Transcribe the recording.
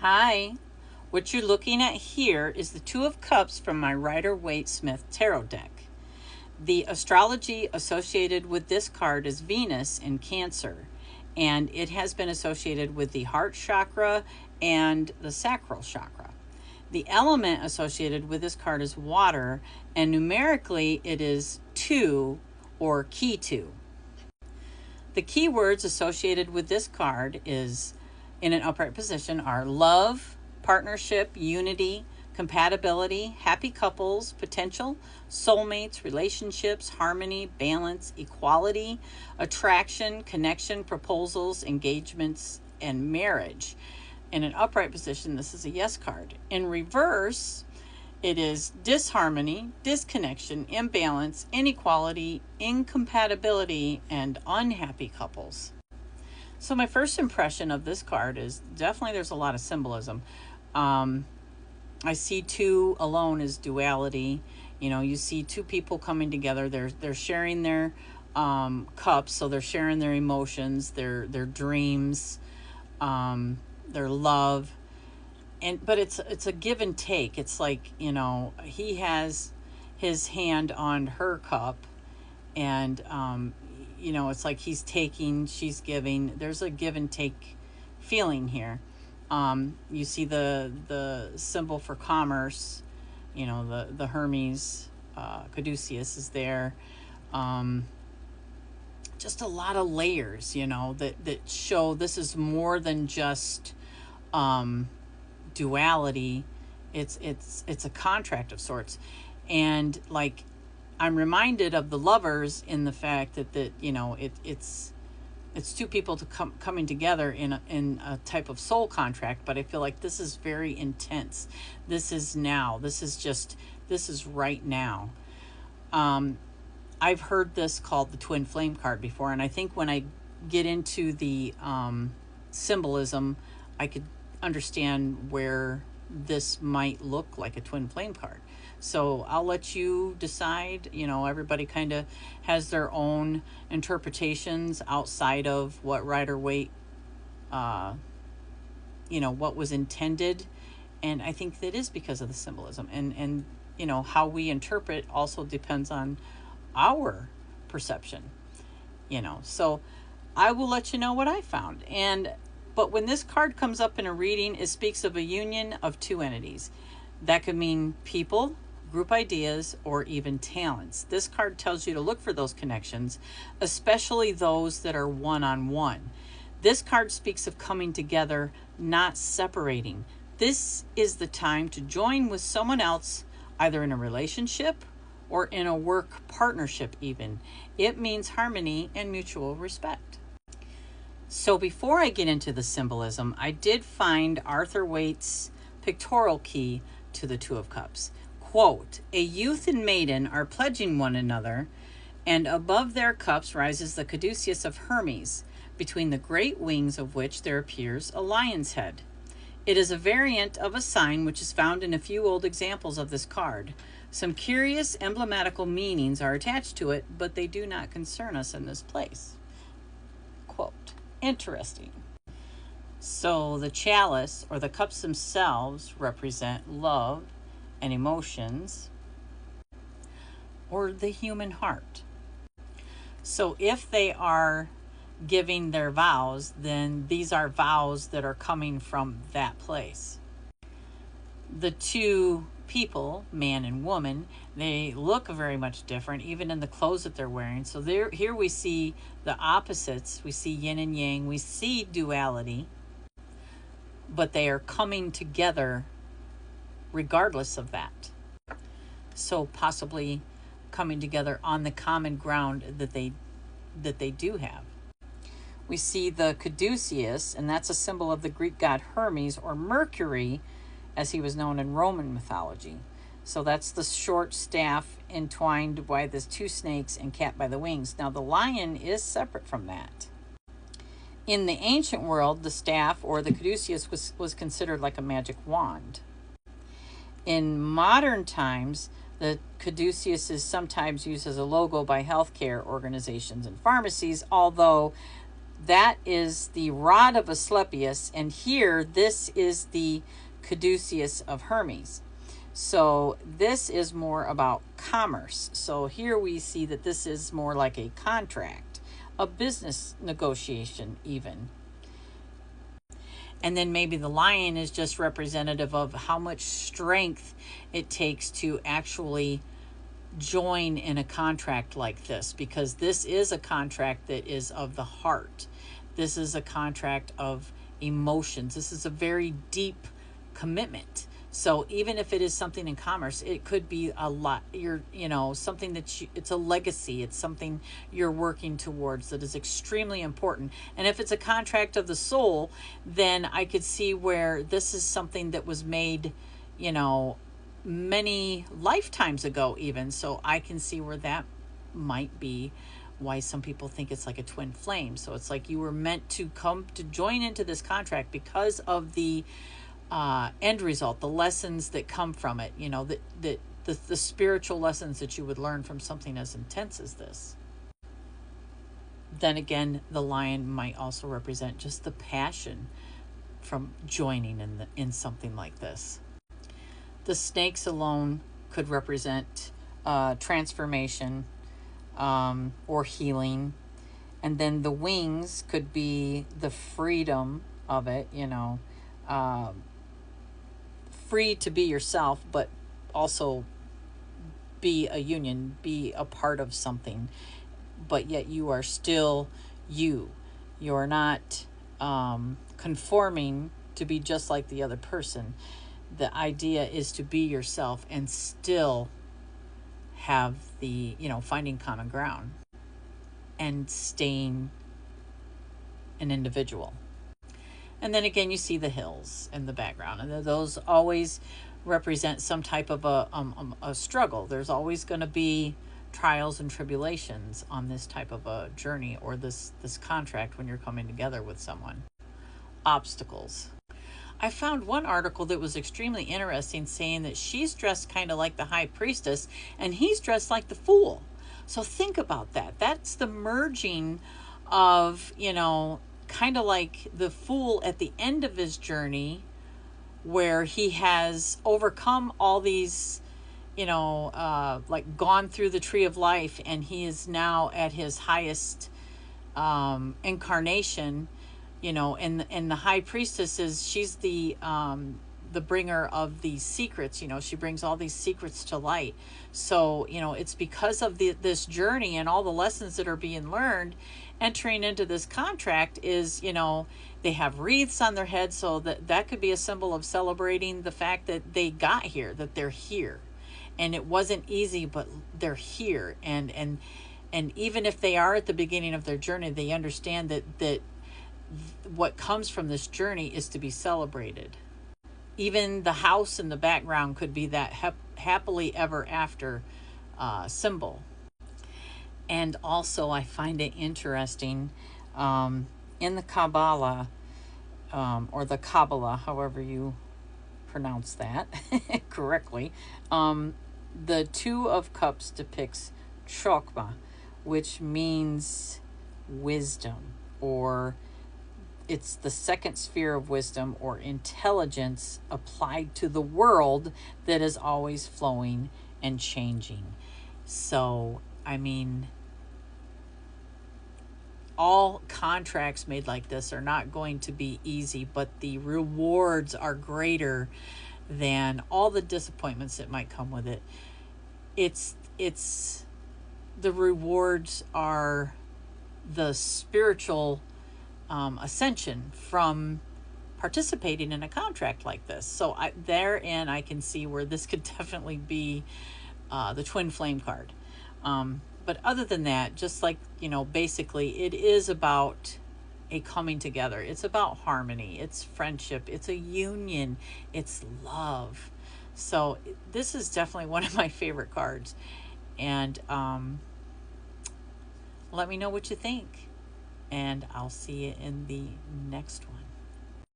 Hi, what you're looking at here is the Two of Cups from my Rider-Waite-Smith tarot deck. The astrology associated with this card is Venus in Cancer, and it has been associated with the heart chakra and the sacral chakra. The element associated with this card is water, and numerically it is 2 or key 2. The key words associated with this card is in an upright position are love, partnership, unity, compatibility, happy couples, potential, soulmates, relationships, harmony, balance, equality, attraction, connection, proposals, engagements, and marriage. In an upright position, this is a yes card. In reverse, it is disharmony, disconnection, imbalance, inequality, incompatibility, and unhappy couples. So my first impression of this card is definitely there's a lot of symbolism. I see 2 alone as duality. You know, you see 2 people coming together. They're sharing their cups, so they're sharing their emotions, their dreams, their love. But it's a give and take. It's like, you know, he has his hand on her cup, and you know, it's like he's taking, she's giving. There's a give and take feeling here. You see the symbol for commerce, you know, the Hermes, caduceus is there. Just a lot of layers, you know, that show this is more than just duality. It's a contract of sorts. And like, I'm reminded of the Lovers in the fact that you know, it's 2 people coming together in a type of soul contract, but I feel like this is very intense. This is now. This is right now. I've heard this called the twin flame card before, and I think when I get into the symbolism, I could understand where this might look like a twin flame card. So I'll let you decide. You know, everybody kind of has their own interpretations outside of what Rider-Waite, you know, what was intended. And I think that is because of the symbolism. And you know, how we interpret also depends on our perception, you know. So I will let you know what I found. But when this card comes up in a reading, it speaks of a union of 2 entities. That could mean people, group ideas, or even talents. This card tells you to look for those connections, especially those that are one-on-one. This card speaks of coming together, not separating. This is the time to join with someone else, either in a relationship or in a work partnership even. It means harmony and mutual respect. So before I get into the symbolism, I did find Arthur Waite's pictorial key to the 2 of Cups. Quote, a youth and maiden are pledging one another, and above their cups rises the caduceus of Hermes, between the great wings of which there appears a lion's head. It is a variant of a sign which is found in a few old examples of this card. Some curious emblematical meanings are attached to it, but they do not concern us in this place. Quote, interesting. So the chalice, or the cups themselves, represent love and emotions, or the human heart. So if they are giving their vows, then these are vows that are coming from that place. The 2 people, man and woman, they look very much different, even in the clothes that they're wearing. So here we see the opposites. We see yin and yang. We see duality, but they are coming together regardless of that. So possibly coming together on the common ground that they do have. We see the caduceus, and that's a symbol of the Greek god Hermes, or Mercury, as he was known in Roman mythology. So that's the short staff entwined by the 2 snakes and capped by the wings. Now the lion is separate from that. In the ancient world, the staff, or the caduceus, was considered like a magic wand. In modern times, the caduceus is sometimes used as a logo by healthcare organizations and pharmacies, although that is the rod of Asclepius, and here this is the caduceus of Hermes. So this is more about commerce. So here we see that this is more like a contract, a business negotiation even. And then maybe the lion is just representative of how much strength it takes to actually join in a contract like this, because this is a contract that is of the heart. This is a contract of emotions. This is a very deep commitment. So even if it is something in commerce, it could be a lot, something that it's a legacy. It's something you're working towards that is extremely important. And if it's a contract of the soul, then I could see where this is something that was made, many lifetimes ago even. So I can see where that might be why some people think it's like a twin flame. So it's like you were meant to come to join into this contract because of the end result, the lessons that come from it, the spiritual lessons that you would learn from something as intense as this. Then again, the lion might also represent just the passion from joining in something like this. The snakes alone could represent transformation or healing. And then the wings could be the freedom of it, free to be yourself, but also be a union, be a part of something, but yet you are still you. You're not conforming to be just like the other person. The idea is to be yourself and still have the, finding common ground and staying an individual. And then again, you see the hills in the background, and those always represent some type of a struggle. There's always going to be trials and tribulations on this type of a journey or this contract when you're coming together with someone. Obstacles. I found one article that was extremely interesting, saying that she's dressed kind of like the high priestess and he's dressed like the fool. So think about that. That's the merging of, kind of like the fool at the end of his journey, where he has overcome all these, like gone through the tree of life, and he is now at his highest incarnation, and the high priestess she's the bringer of these secrets. She brings all these secrets to light. So it's because of this journey and all the lessons that are being learned. Entering into this contract is, they have wreaths on their head, so that could be a symbol of celebrating the fact that they got here, that they're here, and it wasn't easy, but they're here. And even if they are at the beginning of their journey, they understand that what comes from this journey is to be celebrated. Even the house in the background could be that happily ever after symbol. And also, I find it interesting in the Kabbalah, or the Kabbalah, however you pronounce that correctly, the Two of Cups depicts Chokmah, which means wisdom, or it's the second sphere of wisdom or intelligence applied to the world that is always flowing and changing. So, all contracts made like this are not going to be easy, but the rewards are greater than all the disappointments that might come with it. It's the rewards are the spiritual ascension from participating in a contract like this. So therein I can see where this could definitely be the twin flame card. But other than that, just like, basically it is about a coming together. It's about harmony. It's friendship. It's a union. It's love. So this is definitely one of my favorite cards. And let me know what you think. And I'll see you in the next one.